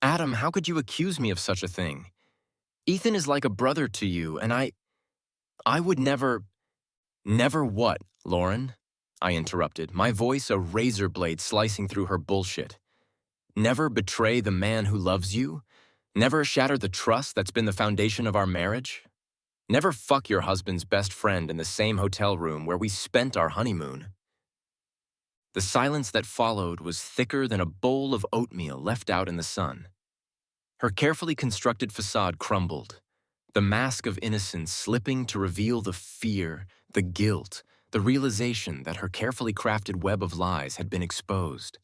Adam, how could you accuse me of such a thing? Ethan is like a brother to you, and I would never. Never what, Lauren? I interrupted, my voice a razor blade slicing through her bullshit. Never betray the man who loves you? Never shatter the trust that's been the foundation of our marriage? Never fuck your husband's best friend in the same hotel room where we spent our honeymoon? The silence that followed was thicker than a bowl of oatmeal left out in the sun. Her carefully constructed facade crumbled, the mask of innocence slipping to reveal the fear, the guilt, the realization that her carefully crafted web of lies had been exposed.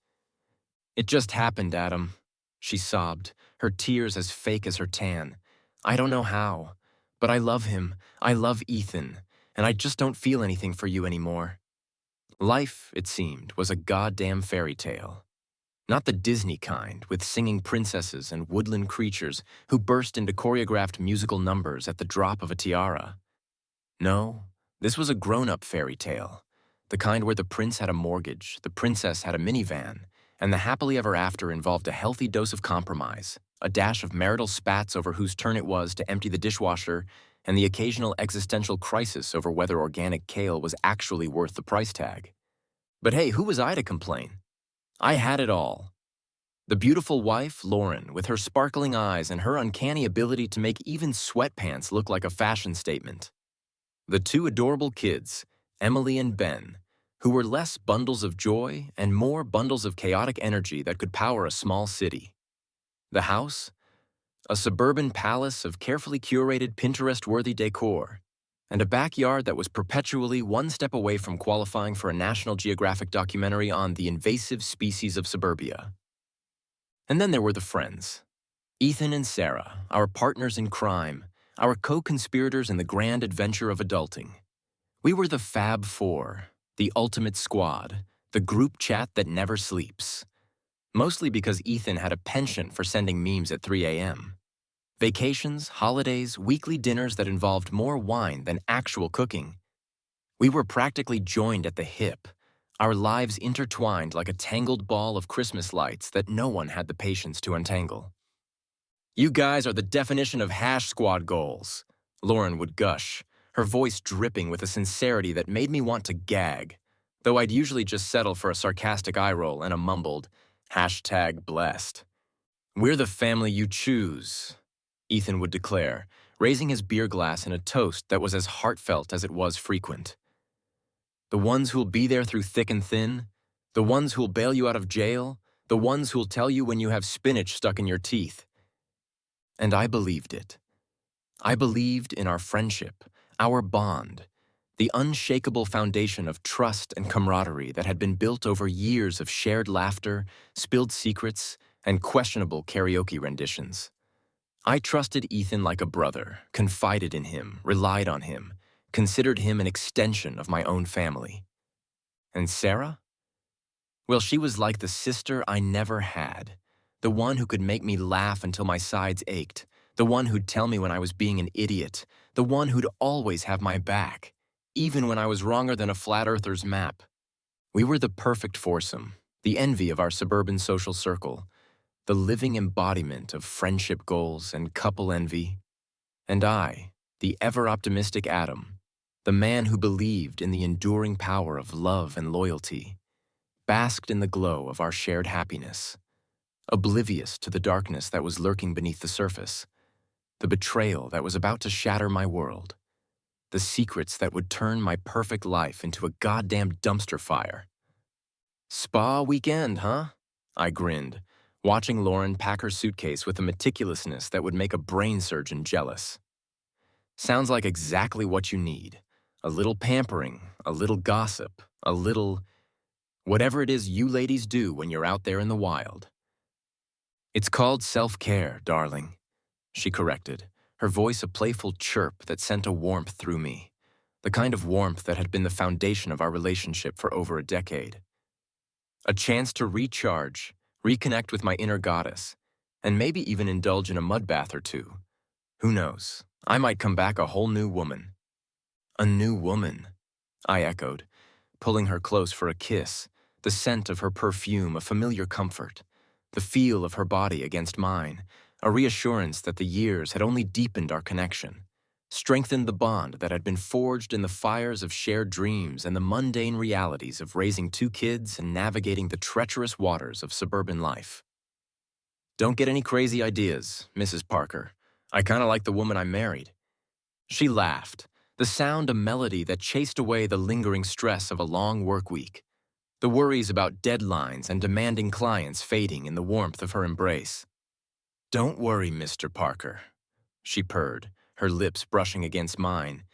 "It just happened, Adam," she sobbed, her tears as fake as her tan. "I don't know how, but I love him, I love Ethan, and I just don't feel anything for you anymore." Life, it seemed, was a goddamn fairy tale. Not the Disney kind, with singing princesses and woodland creatures who burst into choreographed musical numbers at the drop of a tiara. No, this was a grown-up fairy tale, the kind where the prince had a mortgage, the princess had a minivan, and the happily ever after involved a healthy dose of compromise, a dash of marital spats over whose turn it was to empty the dishwasher, and the occasional existential crisis over whether organic kale was actually worth the price tag. But hey, who was I to complain? I had it all. The beautiful wife, Lauren, with her sparkling eyes and her uncanny ability to make even sweatpants look like a fashion statement. The two adorable kids, Emily and Ben, who were less bundles of joy and more bundles of chaotic energy that could power a small city. The house, a suburban palace of carefully curated Pinterest-worthy decor, and a backyard that was perpetually one step away from qualifying for a National Geographic documentary on the invasive species of suburbia. And then there were the friends. Ethan and Sarah, our partners in crime, our co-conspirators in the grand adventure of adulting. We were the Fab Four, the ultimate squad, the group chat that never sleeps. Mostly because Ethan had a penchant for sending memes at 3 a.m. Vacations, holidays, weekly dinners that involved more wine than actual cooking. We were practically joined at the hip, our lives intertwined like a tangled ball of Christmas lights that no one had the patience to untangle. "You guys are the definition of hash squad goals," Lauren would gush, her voice dripping with a sincerity that made me want to gag, though I'd usually just settle for a sarcastic eye roll and a mumbled, #blessed. "We're the family you choose," Ethan would declare, raising his beer glass in a toast that was as heartfelt as it was frequent. "The ones who'll be there through thick and thin, the ones who'll bail you out of jail, the ones who'll tell you when you have spinach stuck in your teeth." And I believed it. I believed in our friendship, our bond, the unshakable foundation of trust and camaraderie that had been built over years of shared laughter, spilled secrets, and questionable karaoke renditions. I trusted Ethan like a brother, confided in him, relied on him, considered him an extension of my own family. And Sarah? Well, she was like the sister I never had, the one who could make me laugh until my sides ached, the one who'd tell me when I was being an idiot, the one who'd always have my back, even when I was wronger than a flat earther's map. We were the perfect foursome, the envy of our suburban social circle, the living embodiment of friendship goals and couple envy. And I, the ever-optimistic Adam, the man who believed in the enduring power of love and loyalty, basked in the glow of our shared happiness, oblivious to the darkness that was lurking beneath the surface, the betrayal that was about to shatter my world, the secrets that would turn my perfect life into a goddamn dumpster fire. "Spa weekend, huh?" I grinned, watching Lauren pack her suitcase with a meticulousness that would make a brain surgeon jealous. "Sounds like exactly what you need. A little pampering, a little gossip, a little... whatever it is you ladies do when you're out there in the wild." "It's called self-care, darling," she corrected, her voice a playful chirp that sent a warmth through me, the kind of warmth that had been the foundation of our relationship for over a decade. A chance to recharge, reconnect with my inner goddess, and maybe even indulge in a mud bath or two. Who knows? I might come back a whole new woman. "A new woman," I echoed, pulling her close for a kiss, the scent of her perfume a familiar comfort, the feel of her body against mine, a reassurance that the years had only deepened our connection, strengthened the bond that had been forged in the fires of shared dreams and the mundane realities of raising two kids and navigating the treacherous waters of suburban life. Don't get any crazy ideas, Mrs. Parker. I kind of like the woman I married. She laughed, the sound a melody that chased away the lingering stress of a long work week, the worries about deadlines and demanding clients fading in the warmth of her embrace. Don't worry, Mr. Parker, she purred, her lips brushing against mine.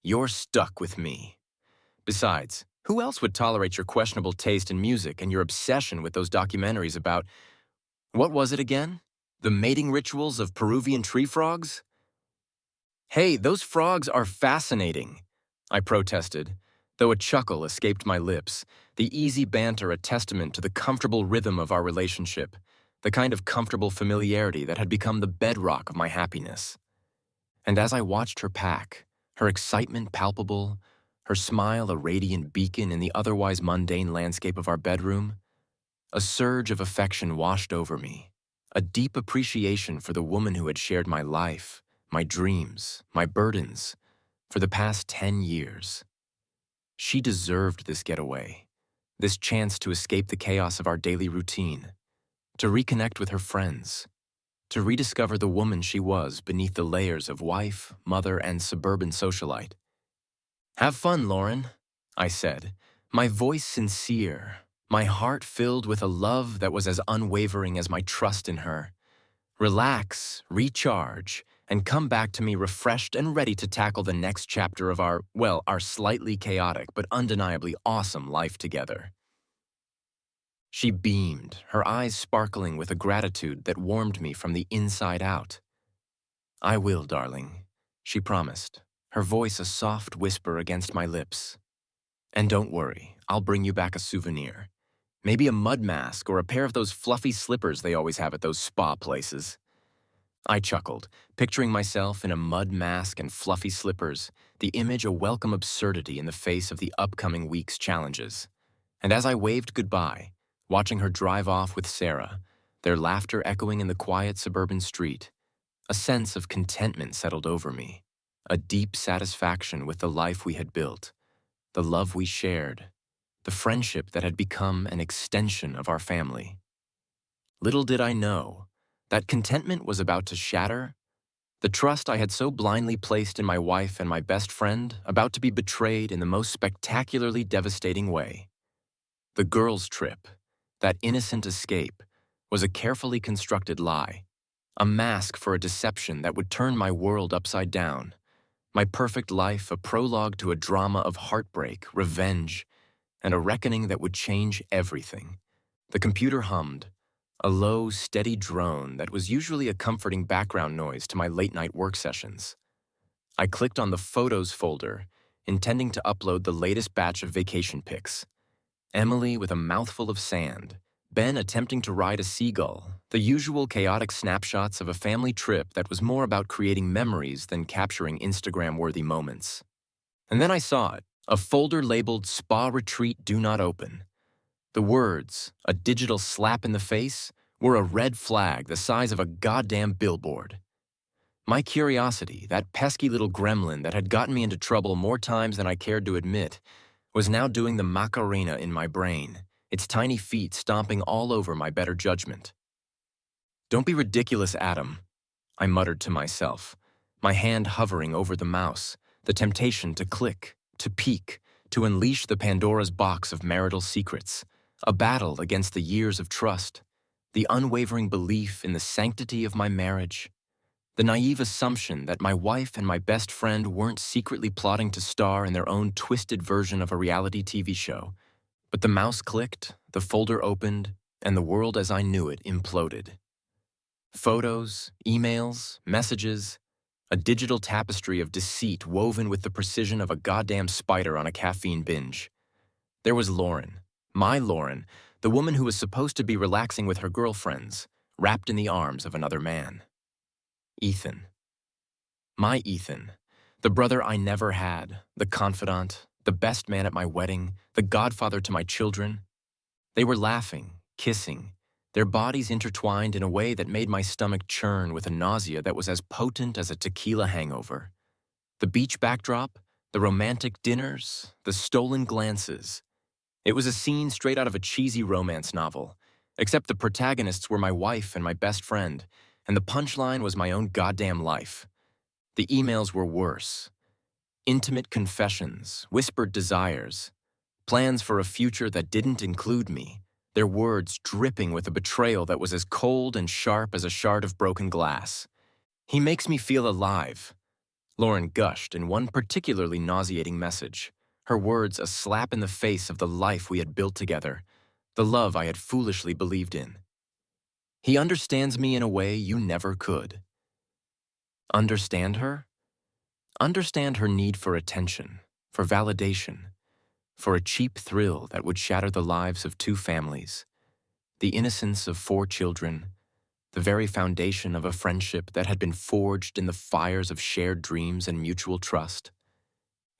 You're stuck with me. Besides, who else would tolerate your questionable taste in music and your obsession with those documentaries about, what was it again? The mating rituals of Peruvian tree frogs? Hey, those frogs are fascinating, I protested, though a chuckle escaped my lips, the easy banter a testament to the comfortable rhythm of our relationship, the kind of comfortable familiarity that had become the bedrock of my happiness. And as I watched her pack, her excitement palpable, her smile a radiant beacon in the otherwise mundane landscape of our bedroom, a surge of affection washed over me, a deep appreciation for the woman who had shared my life, my dreams, my burdens, for the past 10 years. She deserved this getaway, this chance to escape the chaos of our daily routine, to reconnect with her friends, to rediscover the woman she was beneath the layers of wife, mother, and suburban socialite. Have fun, Lauren, I said, my voice sincere, my heart filled with a love that was as unwavering as my trust in her. Relax, recharge, and come back to me refreshed and ready to tackle the next chapter of our slightly chaotic but undeniably awesome life together. She beamed, her eyes sparkling with a gratitude that warmed me from the inside out. I will, darling, she promised, her voice a soft whisper against my lips. And don't worry, I'll bring you back a souvenir. Maybe a mud mask or a pair of those fluffy slippers they always have at those spa places. I chuckled, picturing myself in a mud mask and fluffy slippers, the image a welcome absurdity in the face of the upcoming week's challenges. And as I waved goodbye, watching her drive off with Sarah, their laughter echoing in the quiet suburban street, a sense of contentment settled over me, a deep satisfaction with the life we had built, the love we shared, the friendship that had become an extension of our family. Little did I know, that contentment was about to shatter, the trust I had so blindly placed in my wife and my best friend about to be betrayed in the most spectacularly devastating way. The girls' trip, that innocent escape, was a carefully constructed lie, a mask for a deception that would turn my world upside down, my perfect life a prologue to a drama of heartbreak, revenge, and a reckoning that would change everything. The computer hummed, a low, steady drone that was usually a comforting background noise to my late-night work sessions. I clicked on the Photos folder, intending to upload the latest batch of vacation pics. Emily with a mouthful of sand, Ben attempting to ride a seagull, the usual chaotic snapshots of a family trip that was more about creating memories than capturing Instagram-worthy moments. And then I saw it, a folder labeled Spa Retreat Do Not Open. The words, a digital slap in the face, were a red flag the size of a goddamn billboard. My curiosity, that pesky little gremlin that had gotten me into trouble more times than I cared to admit, was now doing the Macarena in my brain, its tiny feet stomping all over my better judgment. Don't be ridiculous, Adam, I muttered to myself, my hand hovering over the mouse, the temptation to click, to peek, to unleash the Pandora's box of marital secrets, a battle against the years of trust, the unwavering belief in the sanctity of my marriage, the naive assumption that my wife and my best friend weren't secretly plotting to star in their own twisted version of a reality TV show. But the mouse clicked, the folder opened, and the world as I knew it imploded. Photos, emails, messages, a digital tapestry of deceit woven with the precision of a goddamn spider on a caffeine binge. There was Lauren, my Lauren, the woman who was supposed to be relaxing with her girlfriends, wrapped in the arms of another man. Ethan. My Ethan, the brother I never had, the confidant, the best man at my wedding, the godfather to my children. They were laughing, kissing, their bodies intertwined in a way that made my stomach churn with a nausea that was as potent as a tequila hangover. The beach backdrop, the romantic dinners, the stolen glances. It was a scene straight out of a cheesy romance novel, except the protagonists were my wife and my best friend, and the punchline was my own goddamn life. The emails were worse. Intimate confessions, whispered desires, plans for a future that didn't include me, their words dripping with a betrayal that was as cold and sharp as a shard of broken glass. "He makes me feel alive," Lauren gushed in one particularly nauseating message, her words a slap in the face of the life we had built together, the love I had foolishly believed in. "He understands me in a way you never could." Understand her? Understand her need for attention, for validation, for a cheap thrill that would shatter the lives of two families, the innocence of 4 children, the very foundation of a friendship that had been forged in the fires of shared dreams and mutual trust.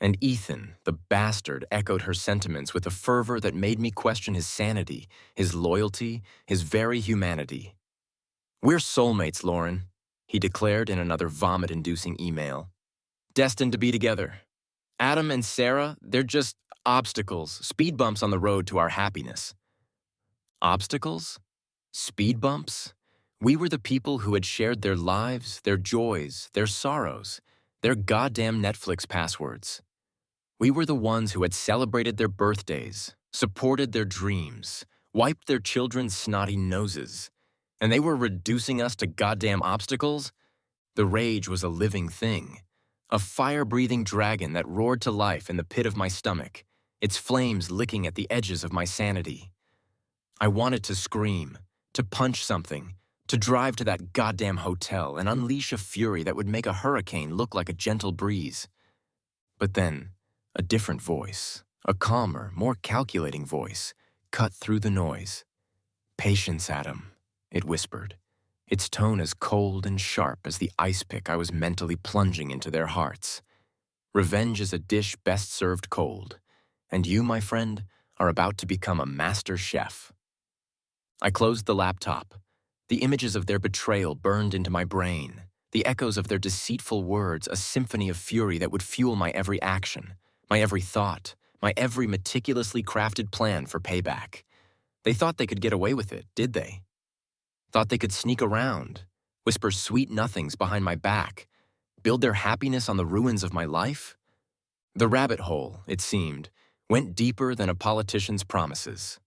And Ethan, the bastard, echoed her sentiments with a fervor that made me question his sanity, his loyalty, his very humanity. "We're soulmates, Lauren," he declared in another vomit-inducing email. "Destined to be together. Adam and Sarah, they're just obstacles, speed bumps on the road to our happiness." Obstacles? Speed bumps? We were the people who had shared their lives, their joys, their sorrows, their goddamn Netflix passwords. We were the ones who had celebrated their birthdays, supported their dreams, wiped their children's snotty noses, and they were reducing us to goddamn obstacles? The rage was a living thing, a fire-breathing dragon that roared to life in the pit of my stomach, its flames licking at the edges of my sanity. I wanted to scream, to punch something, to drive to that goddamn hotel and unleash a fury that would make a hurricane look like a gentle breeze. But then, a different voice, a calmer, more calculating voice, cut through the noise. "Patience, Adam," it whispered, its tone as cold and sharp as the ice pick I was mentally plunging into their hearts. "Revenge is a dish best served cold, and you, my friend, are about to become a master chef." I closed the laptop. The images of their betrayal burned into my brain, the echoes of their deceitful words a symphony of fury that would fuel my every action, my every thought, my every meticulously crafted plan for payback. They thought they could get away with it, did they? Thought they could sneak around, whisper sweet nothings behind my back, build their happiness on the ruins of my life? The rabbit hole, it seemed, went deeper than a politician's promises.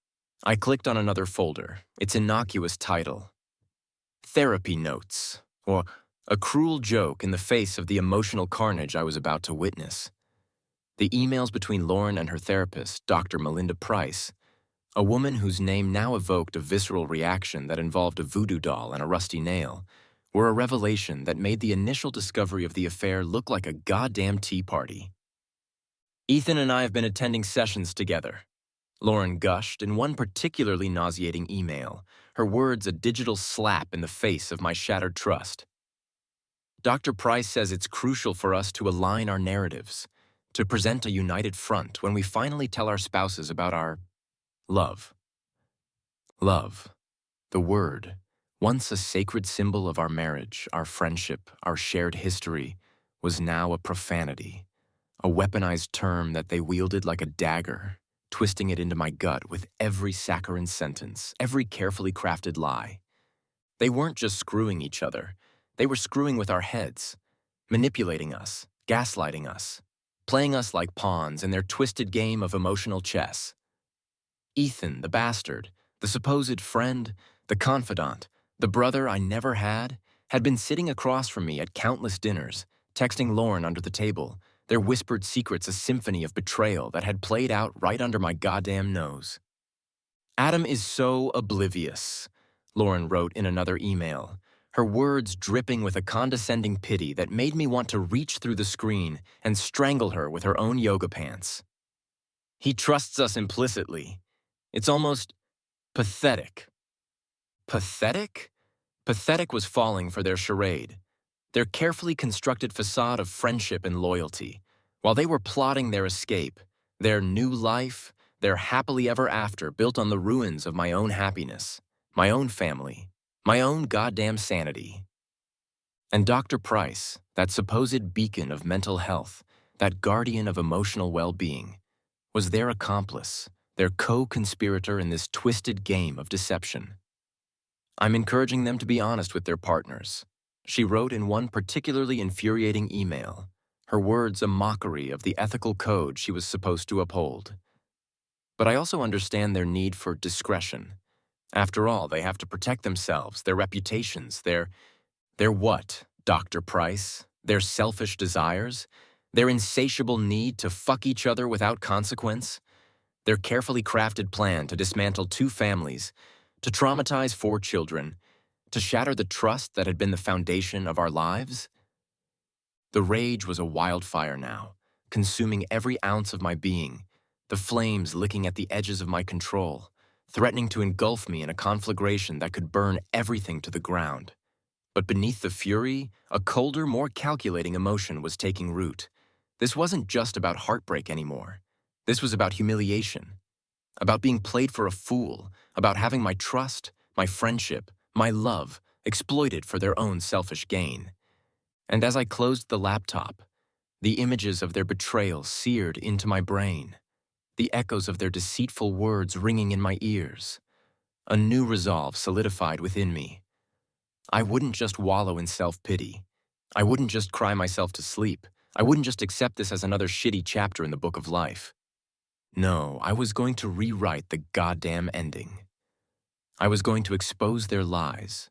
I clicked on another folder, its innocuous title, Therapy Notes, or a cruel joke in the face of the emotional carnage I was about to witness. The emails between Lauren and her therapist, Dr. Melinda Price, a woman whose name now evoked a visceral reaction that involved a voodoo doll and a rusty nail, were a revelation that made the initial discovery of the affair look like a goddamn tea party. "Ethan and I have been attending sessions together," Lauren gushed in one particularly nauseating email, her words a digital slap in the face of my shattered trust. "Dr. Price says it's crucial for us to align our narratives, to present a united front when we finally tell our spouses about our love." Love, the word, once a sacred symbol of our marriage, our friendship, our shared history, was now a profanity, a weaponized term that they wielded like a dagger, twisting it into my gut with every saccharine sentence, every carefully crafted lie. They weren't just screwing each other, they were screwing with our heads, manipulating us, gaslighting us, playing us like pawns in their twisted game of emotional chess. Ethan, the bastard, the supposed friend, the confidant, the brother I never had been sitting across from me at countless dinners, texting Lauren under the table, their whispered secrets a symphony of betrayal that had played out right under my goddamn nose. "Adam is so oblivious," Lauren wrote in another email, her words dripping with a condescending pity that made me want to reach through the screen and strangle her with her own yoga pants. "He trusts us implicitly. It's almost pathetic." Pathetic? Pathetic was falling for their charade, their carefully constructed facade of friendship and loyalty, while they were plotting their escape, their new life, their happily ever after built on the ruins of my own happiness, my own family, my own goddamn sanity. And Dr. Price, that supposed beacon of mental health, that guardian of emotional well-being, was their accomplice, their co-conspirator in this twisted game of deception. I'm encouraging them to be honest with their partners, she wrote in one particularly infuriating email, her words a mockery of the ethical code she was supposed to uphold. But I also understand their need for discretion. After all, they have to protect themselves, their reputations, their what, Dr. Price? Their selfish desires? Their insatiable need to fuck each other without consequence? Their carefully crafted plan to dismantle 2 families, to traumatize 4 children, to shatter the trust that had been the foundation of our lives? The rage was a wildfire now, consuming every ounce of my being, the flames licking at the edges of my control, threatening to engulf me in a conflagration that could burn everything to the ground. But beneath the fury, a colder, more calculating emotion was taking root. This wasn't just about heartbreak anymore. This was about humiliation, about being played for a fool, about having my trust, my friendship, my love exploited for their own selfish gain. And as I closed the laptop, the images of their betrayal seared into my brain, the echoes of their deceitful words ringing in my ears. A new resolve solidified within me. I wouldn't just wallow in self-pity. I wouldn't just cry myself to sleep. I wouldn't just accept this as another shitty chapter in the book of life. No, I was going to rewrite the goddamn ending. I was going to expose their lies,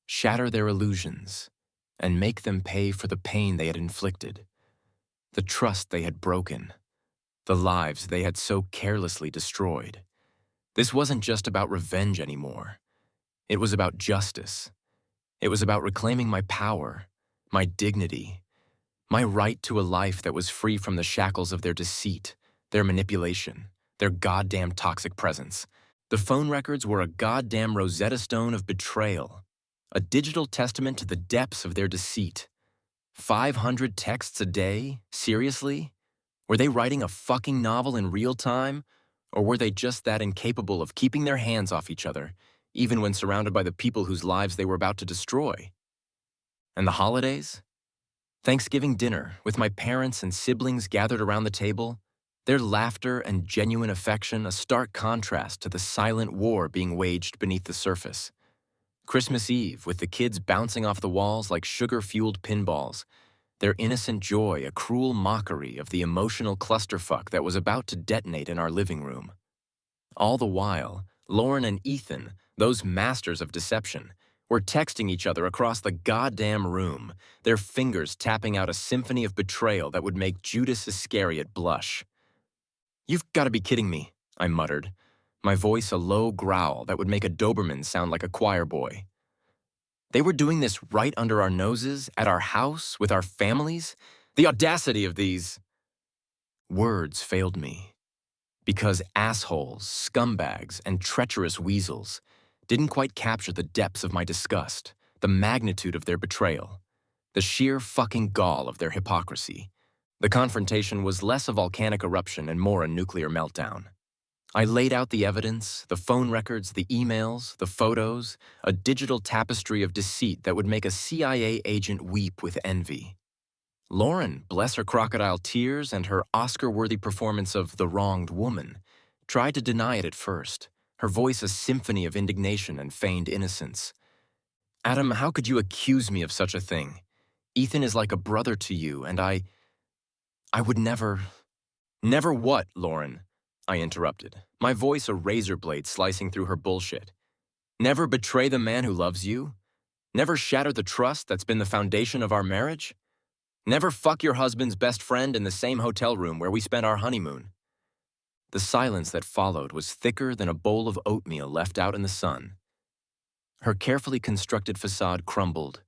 shatter their illusions, and make them pay for the pain they had inflicted, the trust they had broken, the lives they had so carelessly destroyed. This wasn't just about revenge anymore. It was about justice. It was about reclaiming my power, my dignity, my right to a life that was free from the shackles of their deceit, their manipulation, their goddamn toxic presence. The phone records were a goddamn Rosetta Stone of betrayal, a digital testament to the depths of their deceit. 500 texts a day? Seriously? Were they writing a fucking novel in real time? Or were they just that incapable of keeping their hands off each other, even when surrounded by the people whose lives they were about to destroy? And the holidays? Thanksgiving dinner, with my parents and siblings gathered around the table, their laughter and genuine affection a stark contrast to the silent war being waged beneath the surface. Christmas Eve, with the kids bouncing off the walls like sugar-fueled pinballs, their innocent joy a cruel mockery of the emotional clusterfuck that was about to detonate in our living room. All the while, Lauren and Ethan, those masters of deception, were texting each other across the goddamn room, their fingers tapping out a symphony of betrayal that would make Judas Iscariot blush. "You've got to be kidding me," I muttered, my voice a low growl that would make a Doberman sound like a choir boy. They were doing this right under our noses, at our house, with our families? The audacity of these... Words failed me. Because assholes, scumbags, and treacherous weasels didn't quite capture the depths of my disgust, the magnitude of their betrayal, the sheer fucking gall of their hypocrisy. The confrontation was less a volcanic eruption and more a nuclear meltdown. I laid out the evidence, the phone records, the emails, the photos, a digital tapestry of deceit that would make a CIA agent weep with envy. Lauren, bless her crocodile tears and her Oscar-worthy performance of The Wronged Woman, tried to deny it at first, her voice a symphony of indignation and feigned innocence. "Adam, how could you accuse me of such a thing? Ethan is like a brother to you, and I would never..." "Never what, Lauren?" I interrupted, my voice a razor blade slicing through her bullshit. "Never betray the man who loves you? Never shatter the trust that's been the foundation of our marriage? Never fuck your husband's best friend in the same hotel room where we spent our honeymoon?" The silence that followed was thicker than a bowl of oatmeal left out in the sun. Her carefully constructed facade crumbled,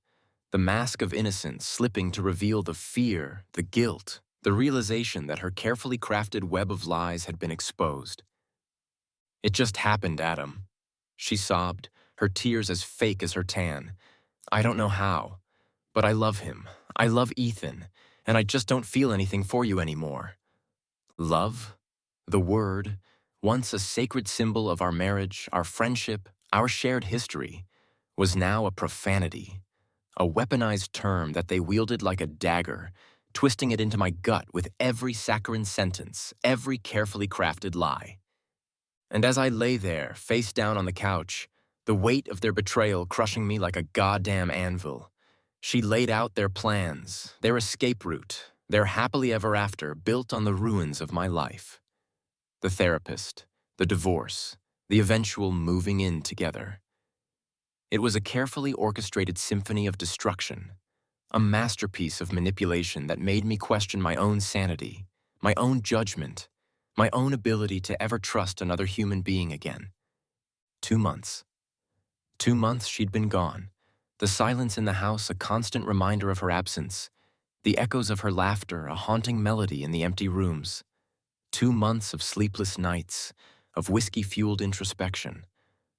the mask of innocence slipping to reveal the fear, the guilt, the realization that her carefully crafted web of lies had been exposed. "It just happened, Adam," she sobbed, her tears as fake as her tan. "I don't know how, but I love him. I love Ethan, and I just don't feel anything for you anymore." Love? The word, once a sacred symbol of our marriage, our friendship, Our shared history was now a profanity, a weaponized term that they wielded like a dagger, twisting it into my gut with every saccharine sentence, every carefully crafted lie. And as I lay there, face down on the couch, the weight of their betrayal crushing me like a goddamn anvil, she laid out their plans, their escape route, their happily ever after built on the ruins of my life. The therapist, the divorce, the eventual moving in together. It was a carefully orchestrated symphony of destruction, a masterpiece of manipulation that made me question my own sanity, my own judgment, my own ability to ever trust another human being again. 2 months. 2 months she'd been gone, the silence in the house a constant reminder of her absence, the echoes of her laughter a haunting melody in the empty rooms. 2 months of sleepless nights, of whiskey-fueled introspection,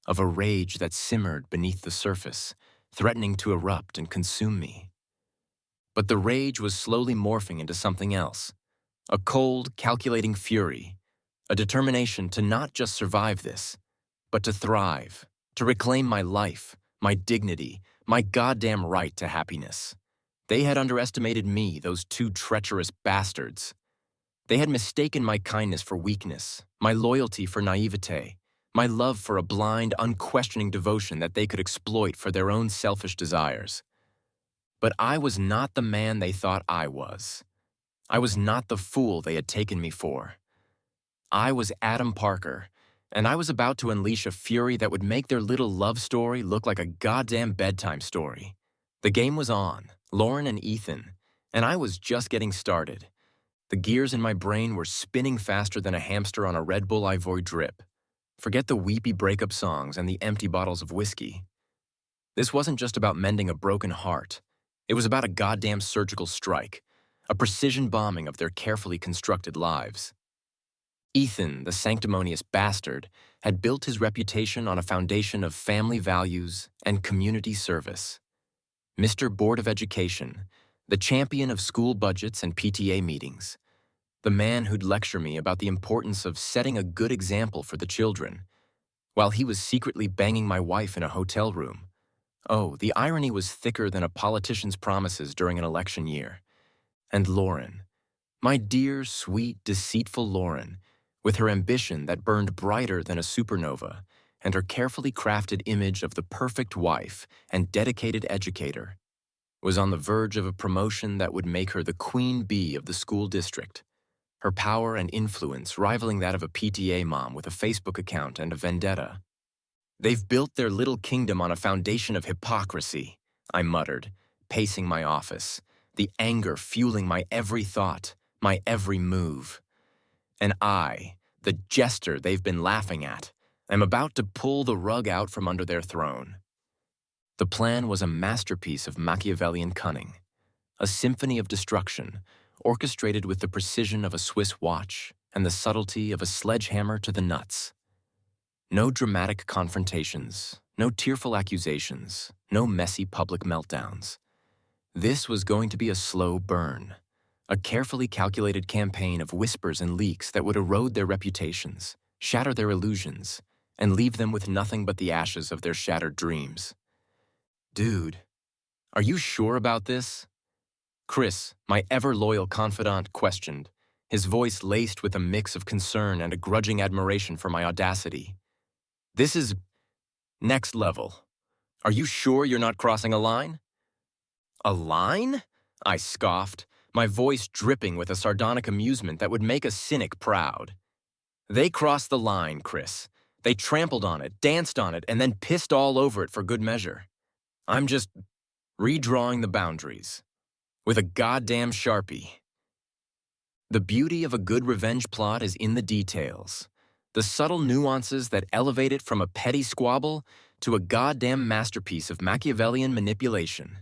of a rage that simmered beneath the surface, threatening to erupt and consume me. But the rage was slowly morphing into something else, a cold, calculating fury, a determination to not just survive this, but to thrive, to reclaim my life, my dignity, my goddamn right to happiness. They had underestimated me, those two treacherous bastards. They had mistaken my kindness for weakness, my loyalty for naivete, my love for a blind, unquestioning devotion that they could exploit for their own selfish desires. But I was not the man they thought I was. I was not the fool they had taken me for. I was Adam Parker, and I was about to unleash a fury that would make their little love story look like a goddamn bedtime story. The game was on, Lauren and Ethan, and I was just getting started. The gears in my brain were spinning faster than a hamster on a Red Bull Ivory drip. Forget the weepy breakup songs and the empty bottles of whiskey. This wasn't just about mending a broken heart. It was about a goddamn surgical strike, a precision bombing of their carefully constructed lives. Ethan, the sanctimonious bastard, had built his reputation on a foundation of family values and community service. Mr. Board of Education, the champion of school budgets and PTA meetings, the man who'd lecture me about the importance of setting a good example for the children, while he was secretly banging my wife in a hotel room. Oh, the irony was thicker than a politician's promises during an election year. And Lauren, my dear, sweet, deceitful Lauren, with her ambition that burned brighter than a supernova, and her carefully crafted image of the perfect wife and dedicated educator, was on the verge of a promotion that would make her the queen bee of the school district, her power and influence rivaling that of a PTA mom with a Facebook account and a vendetta. They've built their little kingdom on a foundation of hypocrisy, I muttered, pacing my office, the anger fueling my every thought, my every move. And I, the jester they've been laughing at, am about to pull the rug out from under their throne. The plan was a masterpiece of Machiavellian cunning, a symphony of destruction, orchestrated with the precision of a Swiss watch and the subtlety of a sledgehammer to the nuts. No dramatic confrontations, no tearful accusations, no messy public meltdowns. This was going to be a slow burn, a carefully calculated campaign of whispers and leaks that would erode their reputations, shatter their illusions, and leave them with nothing but the ashes of their shattered dreams. Dude, are you sure about this? Chris, my ever-loyal confidant, questioned, his voice laced with a mix of concern and a grudging admiration for my audacity. This is next level. Are you sure you're not crossing a line? A line? I scoffed, my voice dripping with a sardonic amusement that would make a cynic proud. They crossed the line, Chris. They trampled on it, danced on it, and then pissed all over it for good measure. I'm just redrawing the boundaries. With a goddamn Sharpie. The beauty of a good revenge plot is in the details. The subtle nuances that elevate it from a petty squabble to a goddamn masterpiece of Machiavellian manipulation.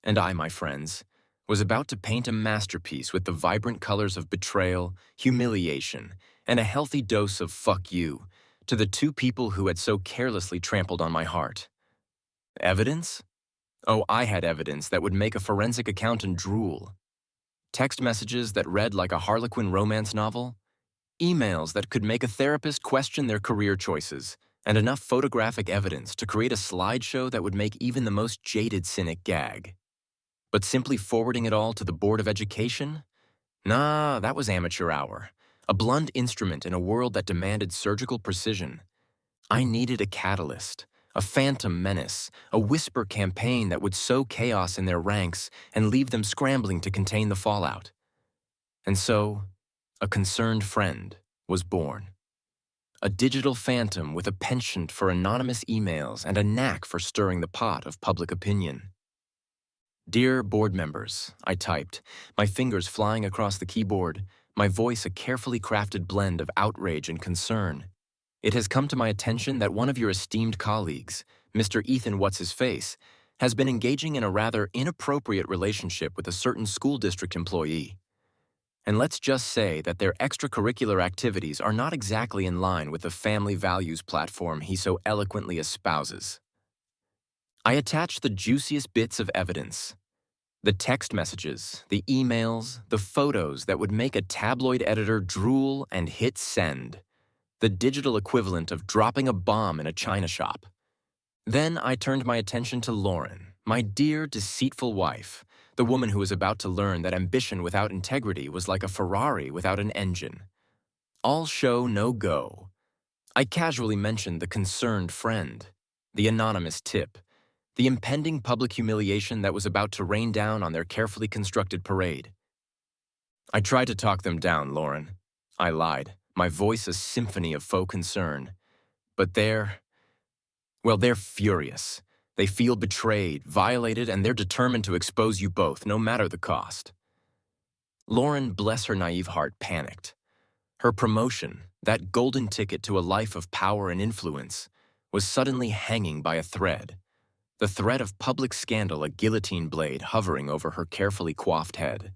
And I, my friends, was about to paint a masterpiece with the vibrant colors of betrayal, humiliation, and a healthy dose of fuck you to the two people who had so carelessly trampled on my heart. Evidence? Oh, I had evidence that would make a forensic accountant drool. Text messages that read like a Harlequin romance novel. Emails that could make a therapist question their career choices, and enough photographic evidence to create a slideshow that would make even the most jaded cynic gag. But simply forwarding it all to the Board of Education? Nah, that was amateur hour. A blunt instrument in a world that demanded surgical precision. I needed a catalyst, a phantom menace, a whisper campaign that would sow chaos in their ranks and leave them scrambling to contain the fallout. And so, a concerned friend was born. A digital phantom with a penchant for anonymous emails and a knack for stirring the pot of public opinion. Dear board members, I typed, my fingers flying across the keyboard, my voice a carefully crafted blend of outrage and concern. It has come to my attention that one of your esteemed colleagues, Mr. Ethan What's-His-Face, has been engaging in a rather inappropriate relationship with a certain school district employee. And let's just say that their extracurricular activities are not exactly in line with the family values platform he so eloquently espouses. I attached the juiciest bits of evidence. The text messages, the emails, the photos that would make a tabloid editor drool and hit send. The digital equivalent of dropping a bomb in a china shop. Then I turned my attention to Lauren, my dear, deceitful wife, the woman who was about to learn that ambition without integrity was like a Ferrari without an engine. All show, no go. I casually mentioned the concerned friend, the anonymous tip, the impending public humiliation that was about to rain down on their carefully constructed parade. I tried to talk them down, Lauren. I lied, my voice a symphony of faux concern. But they're furious. They feel betrayed, violated, and they're determined to expose you both, no matter the cost. Lauren, bless her naive heart, panicked. Her promotion, that golden ticket to a life of power and influence, was suddenly hanging by a thread. The thread of public scandal, a guillotine blade hovering over her carefully coiffed head.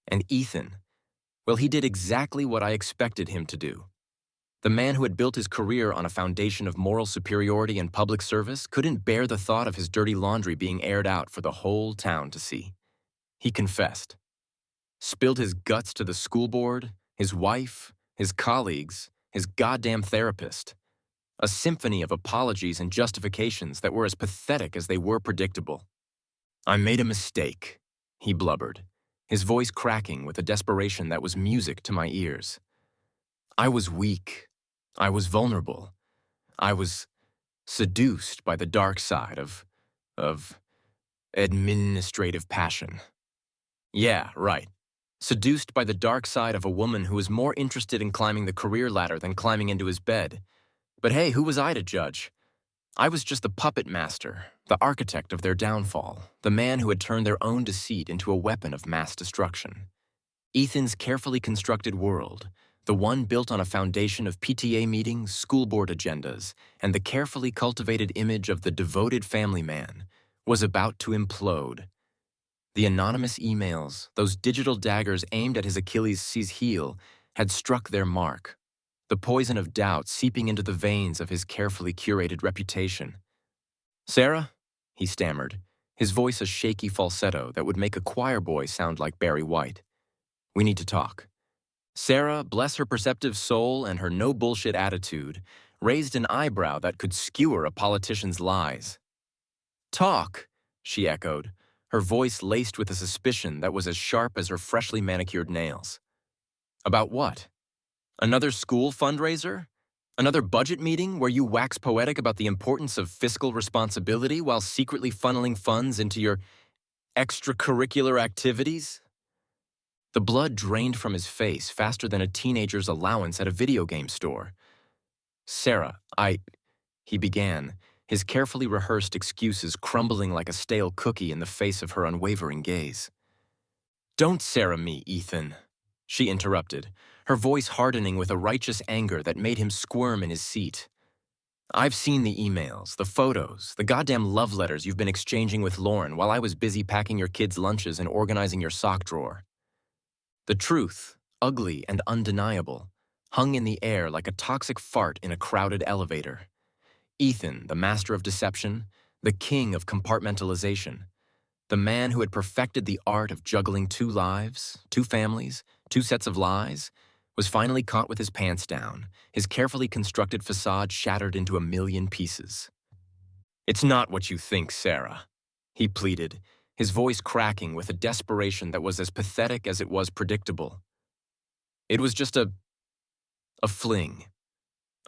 And Ethan, well, he did exactly what I expected him to do. The man who had built his career on a foundation of moral superiority and public service couldn't bear the thought of his dirty laundry being aired out for the whole town to see. He confessed. Spilled his guts to the school board, his wife, his colleagues, his goddamn therapist. A symphony of apologies and justifications that were as pathetic as they were predictable. I made a mistake, he blubbered, his voice cracking with a desperation that was music to my ears. I was weak. I was vulnerable. I was seduced by the dark side of administrative passion. Yeah, right. Seduced by the dark side of a woman who was more interested in climbing the career ladder than climbing into his bed. But hey, who was I to judge? I was just the puppet master, the architect of their downfall, the man who had turned their own deceit into a weapon of mass destruction. Ethan's carefully constructed world, the one built on a foundation of PTA meetings, school board agendas, and the carefully cultivated image of the devoted family man, was about to implode. The anonymous emails, those digital daggers aimed at his Achilles' heel, had struck their mark. The poison of doubt seeping into the veins of his carefully curated reputation. Sarah? He stammered, his voice a shaky falsetto that would make a choir boy sound like Barry White. We need to talk. Sarah, bless her perceptive soul and her no-bullshit attitude, raised an eyebrow that could skewer a politician's lies. Talk, she echoed, her voice laced with a suspicion that was as sharp as her freshly manicured nails. About what? Another school fundraiser? Another budget meeting where you wax poetic about the importance of fiscal responsibility while secretly funneling funds into your extracurricular activities? The blood drained from his face faster than a teenager's allowance at a video game store. Sarah, he began, his carefully rehearsed excuses crumbling like a stale cookie in the face of her unwavering gaze. Don't Sarah me, Ethan, she interrupted, her voice hardening with a righteous anger that made him squirm in his seat. I've seen the emails, the photos, the goddamn love letters you've been exchanging with Lauren while I was busy packing your kids' lunches and organizing your sock drawer. The truth, ugly and undeniable, hung in the air like a toxic fart in a crowded elevator. Ethan, the master of deception, the king of compartmentalization, the man who had perfected the art of juggling two lives, two families, two sets of lies, was finally caught with his pants down, his carefully constructed facade shattered into a million pieces. "It's not what you think, Sarah," he pleaded, his voice cracking with a desperation that was as pathetic as it was predictable. "It was just a fling,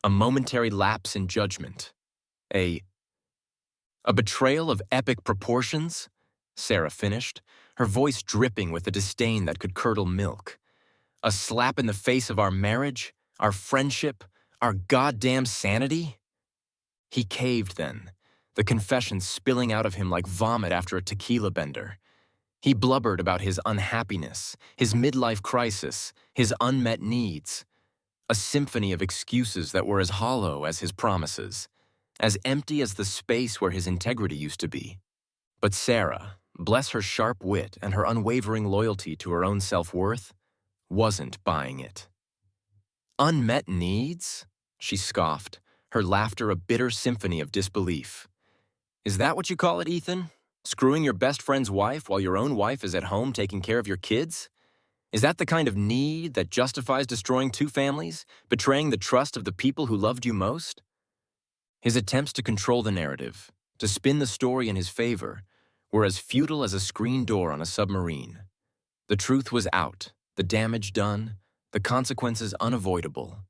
a momentary lapse in judgment, a a betrayal of epic proportions," Sarah finished, her voice dripping with a disdain that could curdle milk. "A slap in the face of our marriage, our friendship, our goddamn sanity?" He caved then, the confession spilling out of him like vomit after a tequila bender. He blubbered about his unhappiness, his midlife crisis, his unmet needs. A symphony of excuses that were as hollow as his promises, as empty as the space where his integrity used to be. But Sarah, bless her sharp wit and her unwavering loyalty to her own self-worth, wasn't buying it. "Unmet needs?" she scoffed, her laughter a bitter symphony of disbelief. "Is that what you call it, Ethan? Screwing your best friend's wife while your own wife is at home taking care of your kids? Is that the kind of need that justifies destroying two families, betraying the trust of the people who loved you most?" His attempts to control the narrative, to spin the story in his favor, were as futile as a screen door on a submarine. The truth was out, the damage done, the consequences unavoidable.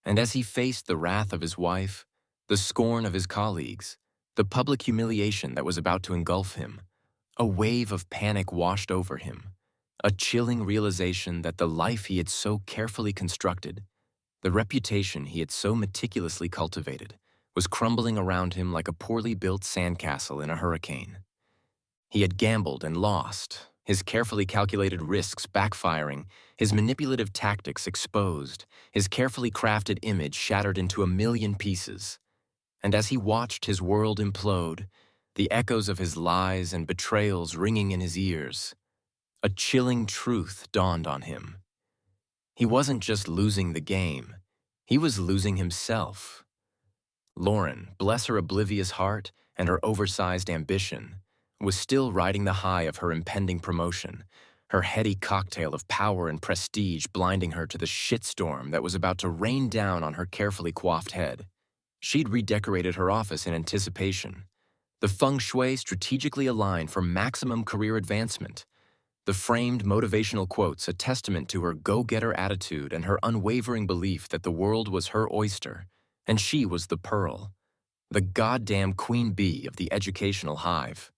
And as he faced the wrath of his wife, the scorn of his colleagues, the public humiliation that was about to engulf him, a wave of panic washed over him, a chilling realization that the life he had so carefully constructed, the reputation he had so meticulously cultivated, was crumbling around him like a poorly built sandcastle in a hurricane. He had gambled and lost, his carefully calculated risks backfiring, his manipulative tactics exposed, his carefully crafted image shattered into a million pieces. And as he watched his world implode, the echoes of his lies and betrayals ringing in his ears, a chilling truth dawned on him. He wasn't just losing the game, he was losing himself. Lauren, bless her oblivious heart and her oversized ambition, was still riding the high of her impending promotion, her heady cocktail of power and prestige blinding her to the shitstorm that was about to rain down on her carefully coiffed head. She'd redecorated her office in anticipation, the feng shui strategically aligned for maximum career advancement, the framed motivational quotes a testament to her go-getter attitude and her unwavering belief that the world was her oyster, and she was the pearl, the goddamn queen bee of the educational hive.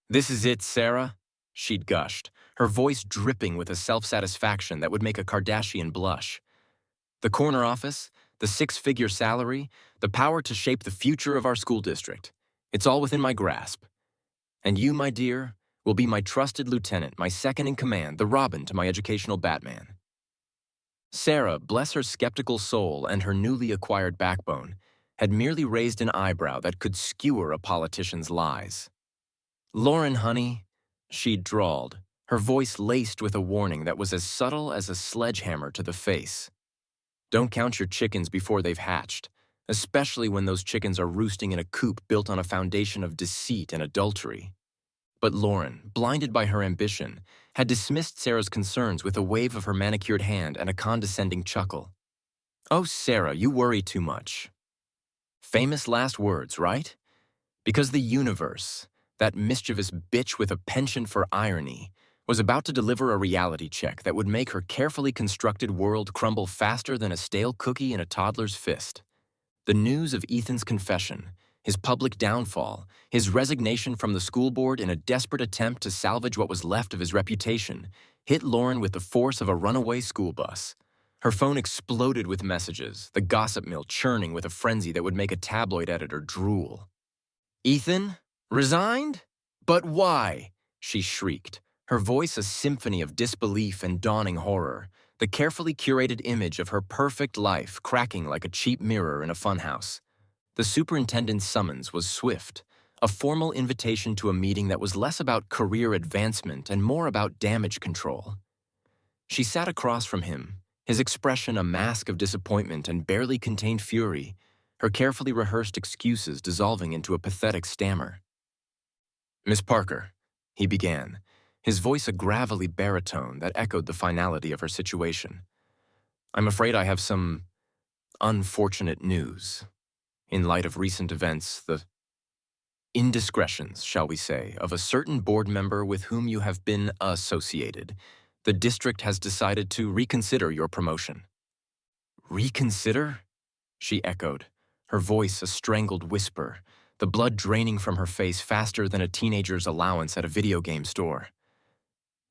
"This is it, Sarah," she'd gushed, her voice dripping with a self-satisfaction that would make a Kardashian blush. "The corner office, the six-figure salary, the power to shape the future of our school district. It's all within my grasp. And you, my dear, will be my trusted lieutenant, my second-in-command, the Robin to my educational Batman." Sarah, bless her skeptical soul and her newly acquired backbone, had merely raised an eyebrow that could skewer a politician's lies. "Lauren, honey," she'd drawled, her voice laced with a warning that was as subtle as a sledgehammer to the face. "Don't count your chickens before they've hatched, especially when those chickens are roosting in a coop built on a foundation of deceit and adultery." But Lauren, blinded by her ambition, had dismissed Sarah's concerns with a wave of her manicured hand and a condescending chuckle. "Oh, Sarah, you worry too much." Famous last words, right? Because the universe, that mischievous bitch with a penchant for irony, was about to deliver a reality check that would make her carefully constructed world crumble faster than a stale cookie in a toddler's fist. The news of Ethan's confession, his public downfall, his resignation from the school board in a desperate attempt to salvage what was left of his reputation, hit Lauren with the force of a runaway school bus. Her phone exploded with messages, the gossip mill churning with a frenzy that would make a tabloid editor drool. "Ethan? Resigned? But why?" she shrieked, her voice a symphony of disbelief and dawning horror, the carefully curated image of her perfect life cracking like a cheap mirror in a funhouse. The superintendent's summons was swift, a formal invitation to a meeting that was less about career advancement and more about damage control. She sat across from him, his expression a mask of disappointment and barely contained fury, her carefully rehearsed excuses dissolving into a pathetic stammer. "Miss Parker," he began, his voice a gravelly baritone that echoed the finality of her situation. I'm afraid I have some unfortunate news. In light of recent events, the indiscretions, shall we say, of a certain board member with whom you have been associated, the district has decided to reconsider your promotion. Reconsider? She echoed, her voice a strangled whisper, the blood draining from her face faster than a teenager's allowance at a video game store.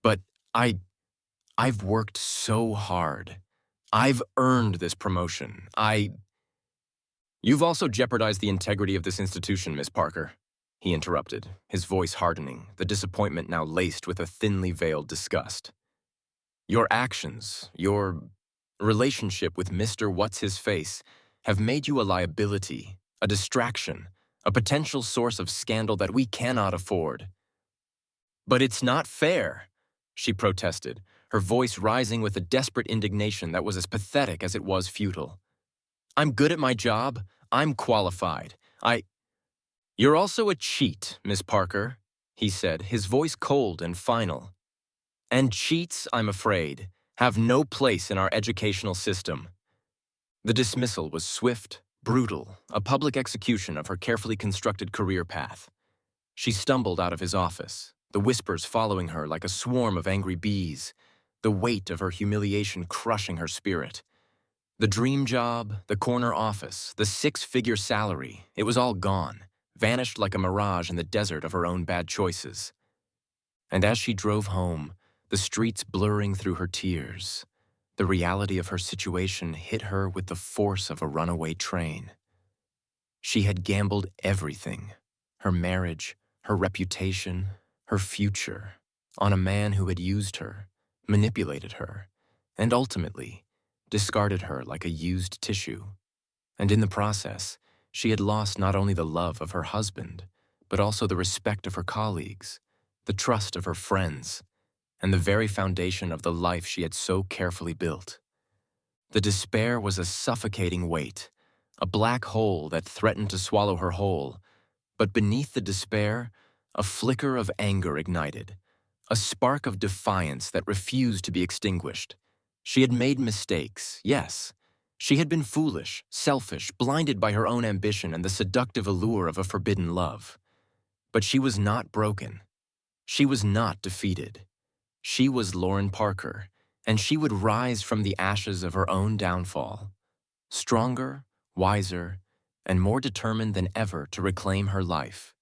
But I've worked so hard. I've earned this promotion. You've also jeopardized the integrity of this institution, Miss Parker, he interrupted, his voice hardening, the disappointment now laced with a thinly veiled disgust. Your actions, your relationship with Mr. What's-His-Face have made you a liability, a distraction, a potential source of scandal that we cannot afford. But it's not fair, she protested, her voice rising with a desperate indignation that was as pathetic as it was futile. I'm good at my job. I'm qualified. You're also a cheat, Miss Parker, he said, his voice cold and final. And cheats, I'm afraid, have no place in our educational system. The dismissal was swift, brutal, a public execution of her carefully constructed career path. She stumbled out of his office, the whispers following her like a swarm of angry bees, the weight of her humiliation crushing her spirit. The dream job, the corner office, the six-figure salary, it was all gone, vanished like a mirage in the desert of her own bad choices. And as she drove home, the streets blurring through her tears, the reality of her situation hit her with the force of a runaway train. She had gambled everything, her marriage, her reputation, her future, on a man who had used her, manipulated her, and ultimately discarded her like a used tissue. And in the process, she had lost not only the love of her husband, but also the respect of her colleagues, the trust of her friends, and the very foundation of the life she had so carefully built. The despair was a suffocating weight, a black hole that threatened to swallow her whole, but beneath the despair, a flicker of anger ignited, a spark of defiance that refused to be extinguished. She had made mistakes, yes. She had been foolish, selfish, blinded by her own ambition and the seductive allure of a forbidden love. But she was not broken. She was not defeated. She was Lauren Parker, and she would rise from the ashes of her own downfall, stronger, wiser, and more determined than ever to reclaim her life,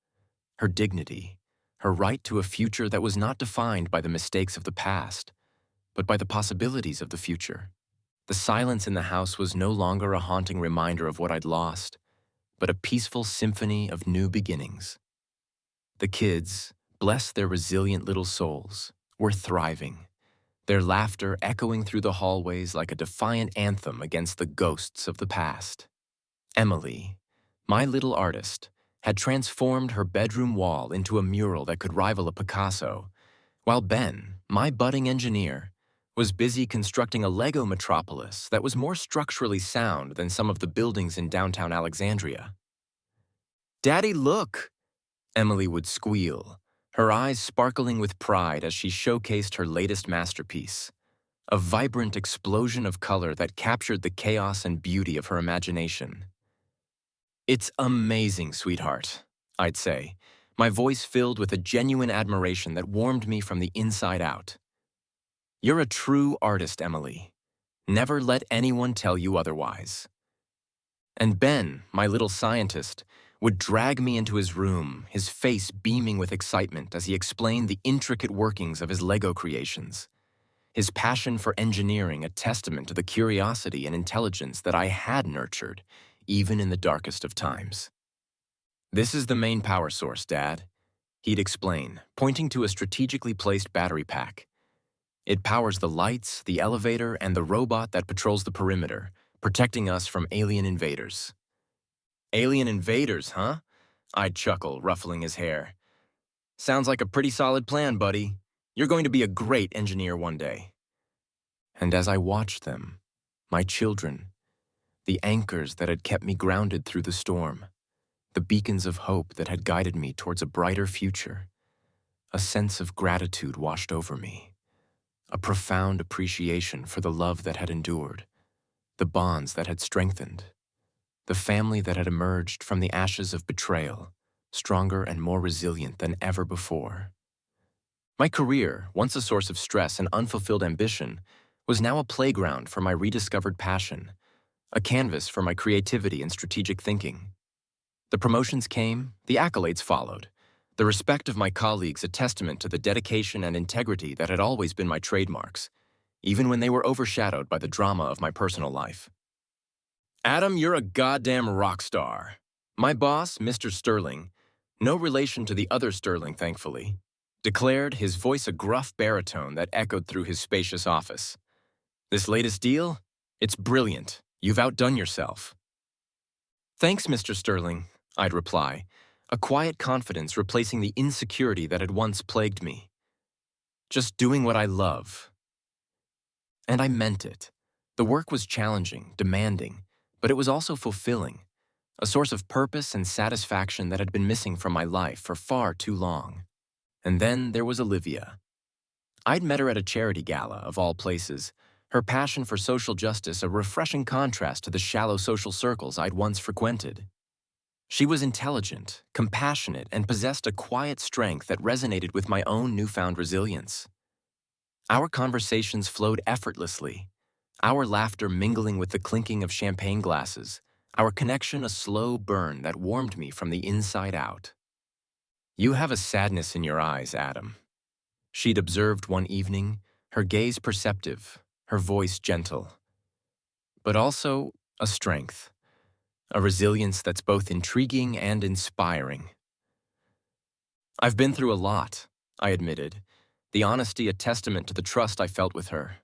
her dignity, her right to a future that was not defined by the mistakes of the past, but by the possibilities of the future. The silence in the house was no longer a haunting reminder of what I'd lost, but a peaceful symphony of new beginnings. The kids, bless their resilient little souls, were thriving, their laughter echoing through the hallways like a defiant anthem against the ghosts of the past. Emily, my little artist, had transformed her bedroom wall into a mural that could rival a Picasso, while Ben, my budding engineer, was busy constructing a Lego metropolis that was more structurally sound than some of the buildings in downtown Alexandria. "Daddy, look!" Emily would squeal, her eyes sparkling with pride as she showcased her latest masterpiece, a vibrant explosion of color that captured the chaos and beauty of her imagination. "It's amazing, sweetheart," I'd say, my voice filled with a genuine admiration that warmed me from the inside out. "You're a true artist, Emily. Never let anyone tell you otherwise." And Ben, my little scientist, would drag me into his room, his face beaming with excitement as he explained the intricate workings of his Lego creations, his passion for engineering a testament to the curiosity and intelligence that I had nurtured, even in the darkest of times. "This is the main power source, Dad," he'd explain, pointing to a strategically placed battery pack. "It powers the lights, the elevator, and the robot that patrols the perimeter, protecting us from alien invaders." "Alien invaders, huh?" I'd chuckle, ruffling his hair. "Sounds like a pretty solid plan, buddy. You're going to be a great engineer one day." And as I watched them, my children, the anchors that had kept me grounded through the storm, the beacons of hope that had guided me towards a brighter future, a sense of gratitude washed over me, a profound appreciation for the love that had endured, the bonds that had strengthened, the family that had emerged from the ashes of betrayal, stronger and more resilient than ever before. My career, once a source of stress and unfulfilled ambition, was now a playground for my rediscovered passion, a canvas for my creativity and strategic thinking. The promotions came, the accolades followed, the respect of my colleagues a testament to the dedication and integrity that had always been my trademarks, even when they were overshadowed by the drama of my personal life. Adam, you're a goddamn rock star. My boss, Mr. Sterling, no relation to the other Sterling, thankfully, declared, his voice a gruff baritone that echoed through his spacious office. This latest deal? It's brilliant. You've outdone yourself. Thanks, Mr. Sterling, I'd reply, a quiet confidence replacing the insecurity that had once plagued me. Just doing what I love. And I meant it. The work was challenging, demanding, but it was also fulfilling, a source of purpose and satisfaction that had been missing from my life for far too long. And then there was Olivia. I'd met her at a charity gala, of all places, her passion for social justice a refreshing contrast to the shallow social circles I'd once frequented. She was intelligent, compassionate, and possessed a quiet strength that resonated with my own newfound resilience. Our conversations flowed effortlessly, our laughter mingling with the clinking of champagne glasses, our connection a slow burn that warmed me from the inside out. You have a sadness in your eyes, Adam. She'd observed one evening, her gaze perceptive, her voice gentle. But also a strength, a resilience that's both intriguing and inspiring. I've been through a lot, I admitted, the honesty a testament to the trust I felt with her.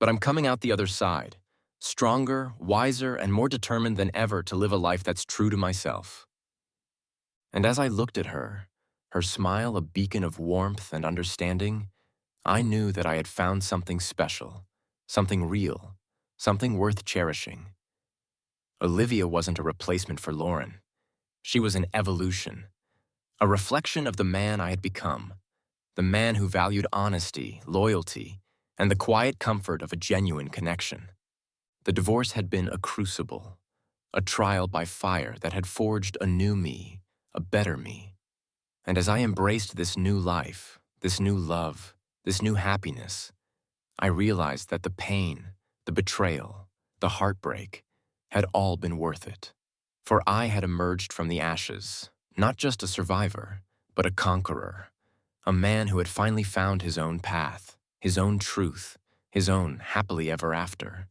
But I'm coming out the other side, stronger, wiser, and more determined than ever to live a life that's true to myself. And as I looked at her, her smile a beacon of warmth and understanding, I knew that I had found something special, something real, something worth cherishing. Olivia wasn't a replacement for Lauren. She was an evolution, a reflection of the man I had become, the man who valued honesty, loyalty, and the quiet comfort of a genuine connection. The divorce had been a crucible, a trial by fire that had forged a new me, a better me. And as I embraced this new life, this new love, this new happiness, I realized that the pain, the betrayal, the heartbreak had all been worth it. For I had emerged from the ashes, not just a survivor, but a conqueror, a man who had finally found his own path, his own truth, his own happily ever after.